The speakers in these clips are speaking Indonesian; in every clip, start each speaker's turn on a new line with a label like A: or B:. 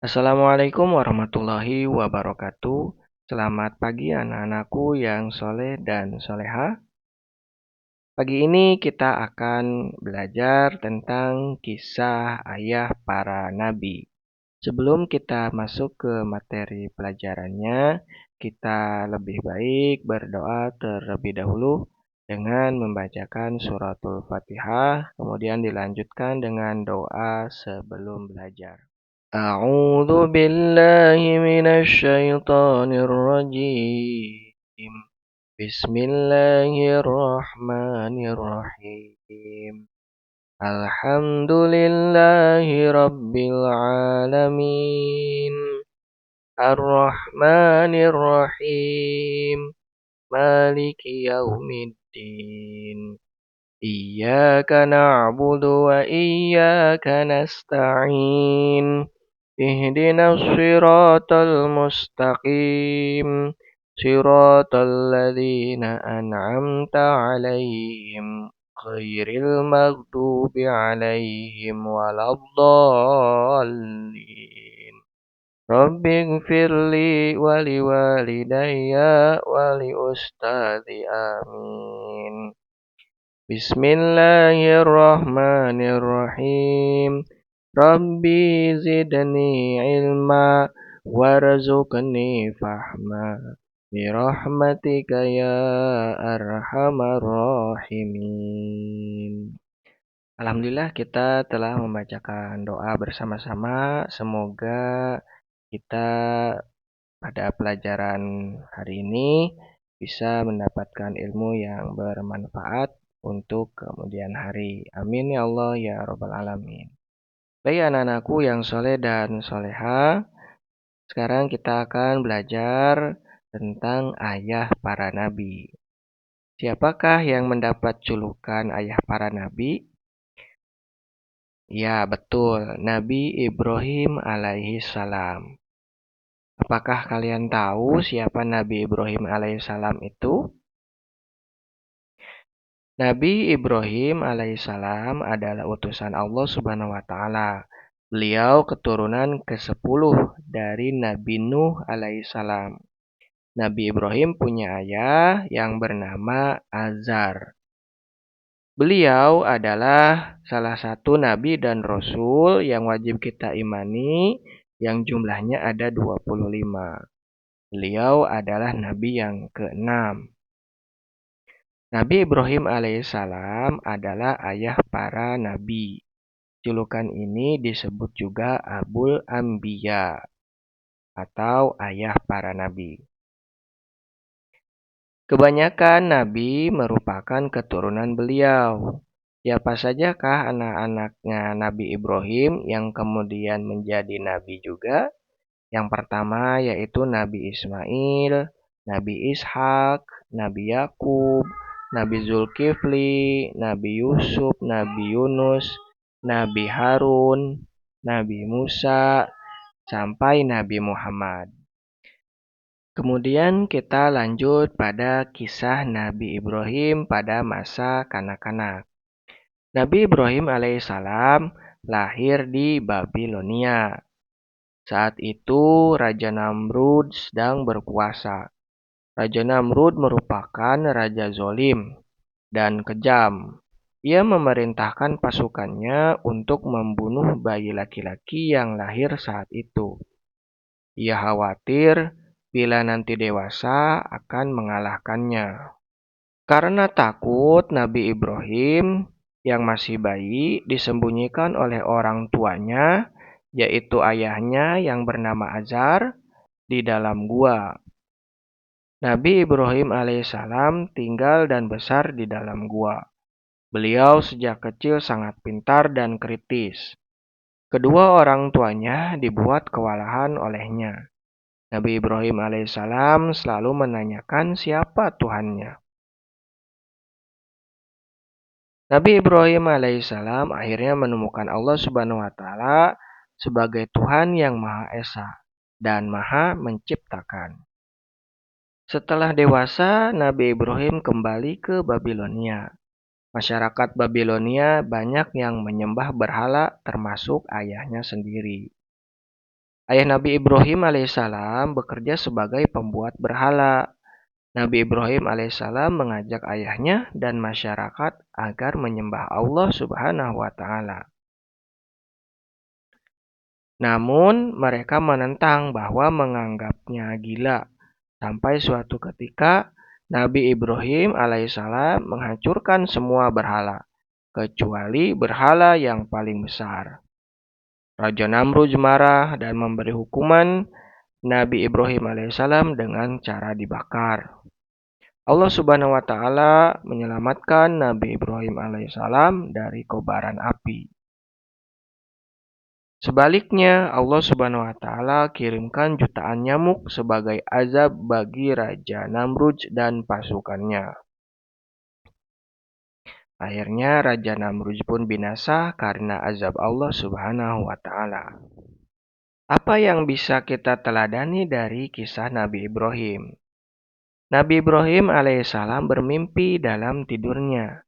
A: Assalamualaikum warahmatullahi wabarakatuh. Selamat pagi anak-anakku yang soleh dan soleha. Pagi ini kita akan belajar tentang kisah ayah para nabi. Sebelum kita masuk ke materi pelajarannya, kita lebih baik berdoa terlebih dahulu dengan membacakan suratul Fatihah, kemudian dilanjutkan dengan doa sebelum belajar. أعوذ بالله من الشيطان الرجيم بسم الله الرحمن الرحيم الحمد لله رب العالمين الرحمن الرحيم مالك يوم الدين إياك نعبد وإياك نستعين اهدنا الصراط المستقيم صراط الذين أنعمت عليهم غير المغضوب عليهم ولا الضالين رب اغفر لي ولوالدي ولأستاذي آمين بسم الله الرحمن الرحيم Rabbi zidni ilma warzuqni fahma birahmatika ya arhamar rahimin. Alhamdulillah kita telah membacakan doa bersama-sama. Semoga kita pada pelajaran hari ini bisa mendapatkan ilmu yang bermanfaat untuk kemudian hari. Amin ya Allah ya Rabbal Alamin. Baik anak-anakku yang soleh dan soleha, sekarang kita akan belajar tentang ayah para nabi. Siapakah yang mendapat julukan ayah para nabi? Ya, betul, Nabi Ibrahim alaihi salam. Apakah kalian tahu siapa Nabi Ibrahim alaihi salam itu? Nabi Ibrahim alaihissalam adalah utusan Allah Subhanahu wa taala. Beliau keturunan ke-10 dari Nabi Nuh alaihissalam. Nabi Ibrahim punya ayah yang bernama Azar. Beliau adalah salah satu nabi dan rasul yang wajib kita imani yang jumlahnya ada 25. Beliau adalah nabi yang ke-6. Nabi Ibrahim alaihissalam adalah ayah para nabi. Julukan ini disebut juga Abul Anbiya atau ayah para nabi. Kebanyakan nabi merupakan keturunan beliau. Siapa sajakah anak-anaknya Nabi Ibrahim yang kemudian menjadi nabi juga? Yang pertama yaitu Nabi Ismail, Nabi Ishak, Nabi Yakub, Nabi Zulkifli, Nabi Yusuf, Nabi Yunus, Nabi Harun, Nabi Musa, sampai Nabi Muhammad. Kemudian kita lanjut pada kisah Nabi Ibrahim pada masa kanak-kanak. Nabi Ibrahim alaihissalam lahir di Babilonia. Saat itu Raja Namrud sedang berkuasa. Raja Namrud merupakan raja zolim dan kejam. Ia memerintahkan pasukannya untuk membunuh bayi laki-laki yang lahir saat itu. Ia khawatir bila nanti dewasa akan mengalahkannya. Karena takut, Nabi Ibrahim yang masih bayi disembunyikan oleh orang tuanya, yaitu ayahnya yang bernama Azar, di dalam gua. Nabi Ibrahim alaihissalam tinggal dan besar di dalam gua. Beliau sejak kecil sangat pintar dan kritis. Kedua orang tuanya dibuat kewalahan olehnya. Nabi Ibrahim alaihissalam selalu menanyakan siapa Tuhannya. Nabi Ibrahim alaihissalam akhirnya menemukan Allah Subhanahu wa taala sebagai Tuhan yang Maha Esa dan Maha Menciptakan. Setelah dewasa, Nabi Ibrahim kembali ke Babilonia. Masyarakat Babilonia banyak yang menyembah berhala termasuk ayahnya sendiri. Ayah Nabi Ibrahim alaihissalam bekerja sebagai pembuat berhala. Nabi Ibrahim alaihissalam mengajak ayahnya dan masyarakat agar menyembah Allah Subhanahu wa Ta'ala. Namun, mereka menentang bahwa menganggapnya gila. Sampai suatu ketika, Nabi Ibrahim alaihissalam menghancurkan semua berhala, kecuali berhala yang paling besar. Raja Namrud marah dan memberi hukuman Nabi Ibrahim alaihissalam dengan cara dibakar. Allah Subhanahu wa Ta'ala menyelamatkan Nabi Ibrahim alaihissalam dari kobaran api. Sebaliknya, Allah Subhanahu wa Ta'ala kirimkan jutaan nyamuk sebagai azab bagi Raja Namrud dan pasukannya. Akhirnya Raja Namrud pun binasa karena azab Allah Subhanahu wa Ta'ala. Apa yang bisa kita teladani dari kisah Nabi Ibrahim? Nabi Ibrahim alaihissalam bermimpi dalam tidurnya.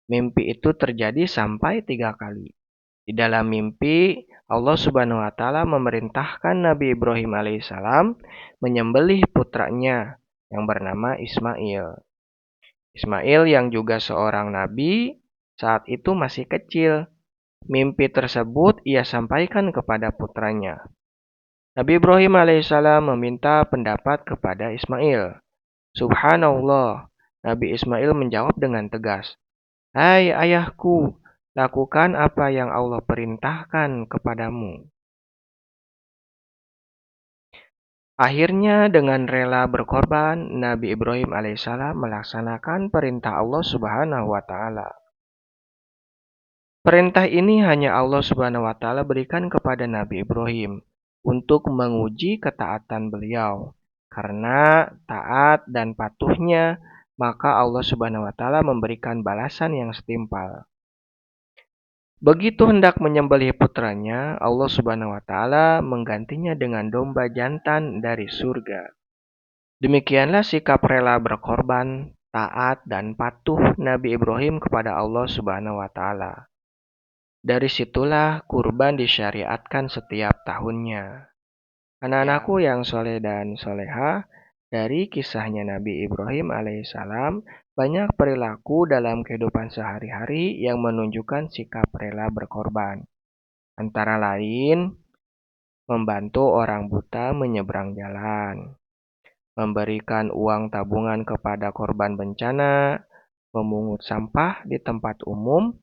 A: Mimpi itu terjadi sampai 3 kali. Di dalam mimpi, Allah Subhanahu wa Ta'ala memerintahkan Nabi Ibrahim alaihissalam menyembelih putranya yang bernama Ismail. Ismail yang juga seorang nabi saat itu masih kecil. Mimpi tersebut ia sampaikan kepada putranya. Nabi Ibrahim alaihissalam meminta pendapat kepada Ismail. Subhanallah, Nabi Ismail menjawab dengan tegas, "Hai ayahku, lakukan apa yang Allah perintahkan kepadamu." Akhirnya dengan rela berkorban, Nabi Ibrahim alaihissalam melaksanakan perintah Allah Subhanahu wa Ta'ala. Perintah ini hanya Allah Subhanahu wa Ta'ala berikan kepada Nabi Ibrahim untuk menguji ketaatan beliau. Karena taat dan patuhnya, maka Allah Subhanahu wa Ta'ala memberikan balasan yang setimpal. Begitu hendak menyembelih putranya, Allah Subhanahu wa Ta'ala menggantinya dengan domba jantan dari surga. Demikianlah sikap rela berkorban, taat dan patuh Nabi Ibrahim kepada Allah Subhanahu wa Ta'ala. Dari situlah kurban disyariatkan setiap tahunnya. Anak-anakku yang soleh dan soleha, dari kisahnya Nabi Ibrahim alaihissalam, banyak perilaku dalam kehidupan sehari-hari yang menunjukkan sikap rela berkorban. Antara lain, membantu orang buta menyeberang jalan, memberikan uang tabungan kepada korban bencana, memungut sampah di tempat umum,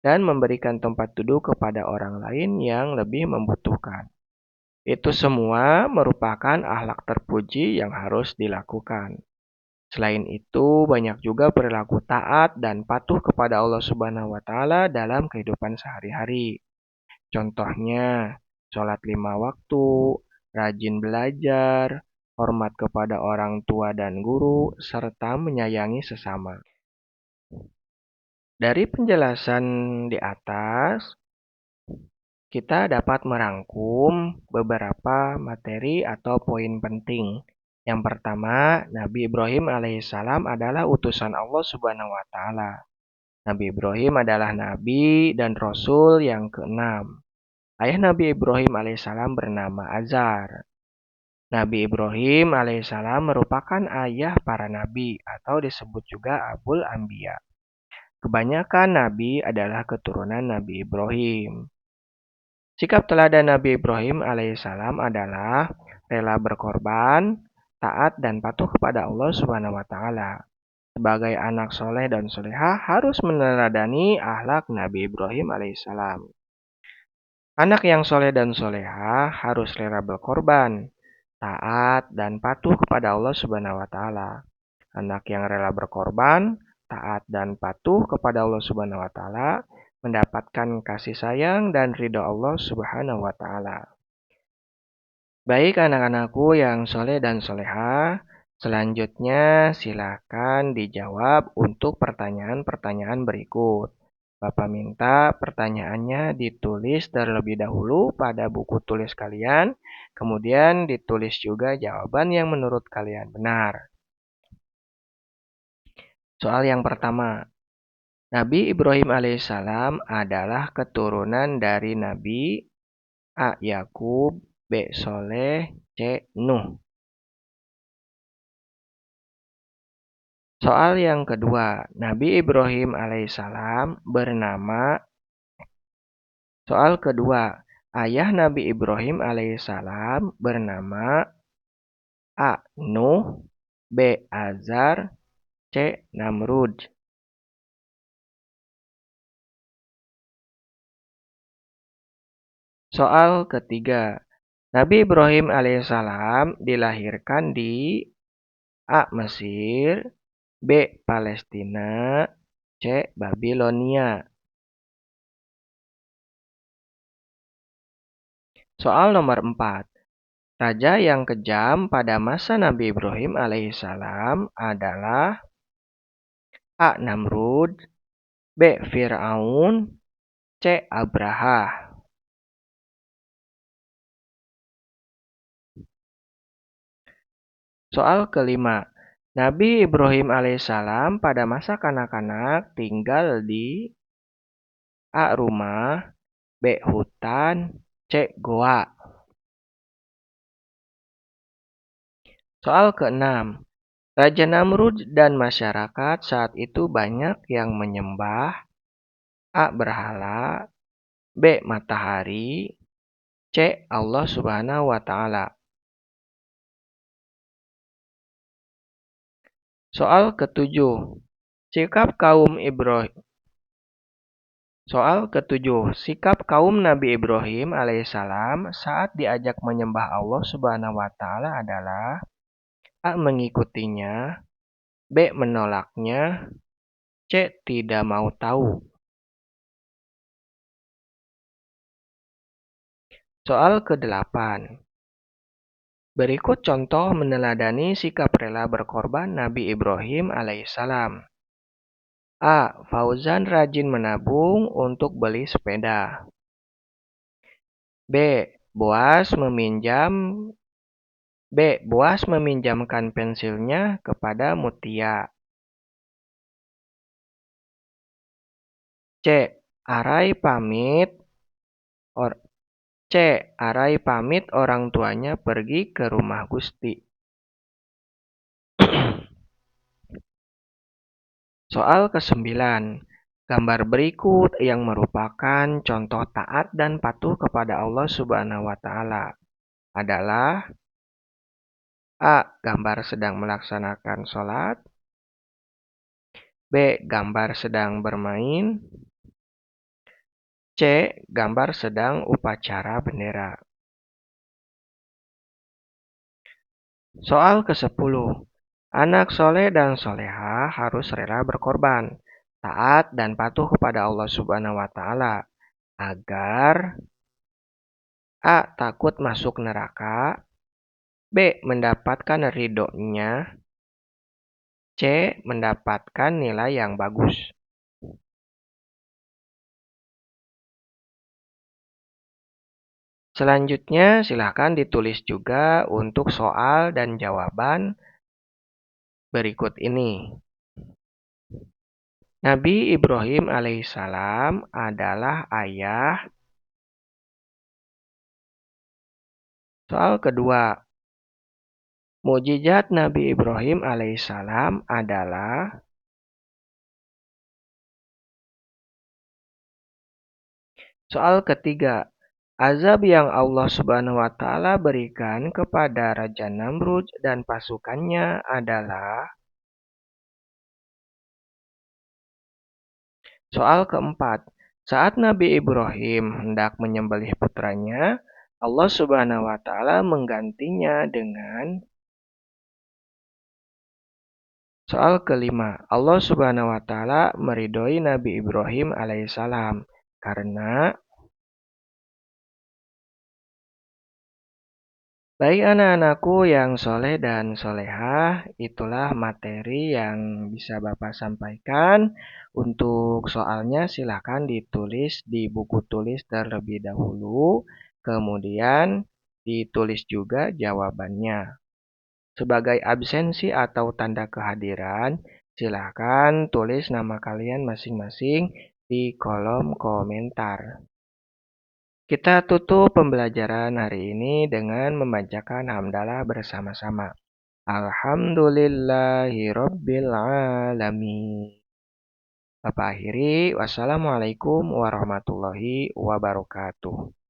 A: dan memberikan tempat duduk kepada orang lain yang lebih membutuhkan. Itu semua merupakan akhlak terpuji yang harus dilakukan. Selain itu, banyak juga perilaku taat dan patuh kepada Allah Subhanahu wa Ta'ala dalam kehidupan sehari-hari. Contohnya, sholat 5 waktu, rajin belajar, hormat kepada orang tua dan guru, serta menyayangi sesama. Dari penjelasan di atas, kita dapat merangkum beberapa materi atau poin penting. Yang pertama, Nabi Ibrahim alaihissalam adalah utusan Allah Subhanahu wa Ta'ala. Nabi Ibrahim adalah nabi dan rasul yang keenam. Ayah Nabi Ibrahim alaihissalam bernama Azar. Nabi Ibrahim alaihissalam merupakan ayah para nabi atau disebut juga Abul Anbiya. Kebanyakan nabi adalah keturunan Nabi Ibrahim. Sikap teladan Nabi Ibrahim alaihissalam adalah rela berkorban, taat dan patuh kepada Allah Subhanahu wa Ta'ala. Sebagai anak soleh dan soleha harus meneladani akhlak Nabi Ibrahim alaihissalam. Anak yang soleh dan soleha harus rela berkorban, taat dan patuh kepada Allah Subhanahu wa Ta'ala. Anak yang rela berkorban, taat dan patuh kepada Allah Subhanahu wa Ta'ala mendapatkan kasih sayang dan ridho Allah Subhanahu wa Ta'ala. Baik anak-anakku yang soleh dan soleha, selanjutnya silakan dijawab untuk pertanyaan-pertanyaan berikut. Bapak minta pertanyaannya ditulis terlebih dahulu pada buku tulis kalian, kemudian ditulis juga jawaban yang menurut kalian benar. Soal yang pertama, Nabi Ibrahim alaihissalam adalah keturunan dari Nabi A. Yakub, B. Soleh, C. Nuh. Soal yang kedua, Nabi Ibrahim alaihissalam bernama. Soal kedua, ayah Nabi Ibrahim alaihissalam bernama A. Nuh, B. Azar, C. Namrud. Soal ketiga, Nabi Ibrahim alaihissalam dilahirkan di A. Mesir, B. Palestina, C. Babilonia. Soal nomor 4. Raja yang kejam pada masa Nabi Ibrahim alaihissalam adalah A. Namrud, B. Fir'aun, C. Abraha. Soal kelima. Nabi Ibrahim alaihissalam pada masa kanak-kanak tinggal di A. Rumah, B. Hutan, C. Goa. Soal keenam. Raja Namrud dan masyarakat saat itu banyak yang menyembah A. Berhala, B. Matahari, C. Allah Subhanahu wa Ta'ala. Soal ketujuh. Sikap kaum Ibrahim. Soal ketujuh. Sikap kaum Nabi Ibrahim alaihissalam saat diajak menyembah Allah Subhanahu wa Ta'ala adalah A. Mengikutinya, B. Menolaknya, C. Tidak mau tahu. Soal ke-8. Berikut contoh meneladani sikap rela berkorban Nabi Ibrahim alaihissalam. A. Fauzan rajin menabung untuk beli sepeda. B. Boas meminjamkan pensilnya kepada Mutia. C. Arai pamit orang tuanya pergi ke rumah Gusti. Soal ke-9. Gambar berikut yang merupakan contoh taat dan patuh kepada Allah Subhanahu wa Ta'ala adalah A. Gambar sedang melaksanakan sholat, B. Gambar sedang bermain, C. Gambar sedang upacara bendera. Soal ke-10. Anak soleh dan soleha harus rela berkorban, taat dan patuh kepada Allah Subhanahu wa Ta'ala agar A. Takut masuk neraka, B. Mendapatkan ridhonya, C. Mendapatkan nilai yang bagus. Selanjutnya, silakan ditulis juga untuk soal dan jawaban berikut ini. Nabi Ibrahim alaihissalam adalah ayah. Soal kedua. Mukjizat Nabi Ibrahim alaihissalam adalah. Soal ketiga. Azab yang Allah Subhanahu wa Ta'ala berikan kepada Raja Namrud dan pasukannya adalah. Soal keempat. Saat Nabi Ibrahim hendak menyembelih putranya, Allah Subhanahu wa Ta'ala menggantinya dengan. Soal kelima. Allah Subhanahu wa Ta'ala meridhoi Nabi Ibrahim alaihissalam karena. Baik anak-anakku yang soleh dan solehah, itulah materi yang bisa Bapak sampaikan. Untuk soalnya silakan ditulis di buku tulis terlebih dahulu, kemudian ditulis juga jawabannya. Sebagai absensi atau tanda kehadiran, silakan tulis nama kalian masing-masing di kolom komentar. Kita tutup pembelajaran hari ini dengan membacakan hamdalah bersama-sama. Alhamdulillahirabbil alamin. Bapak akhiri, wassalamualaikum warahmatullahi wabarakatuh.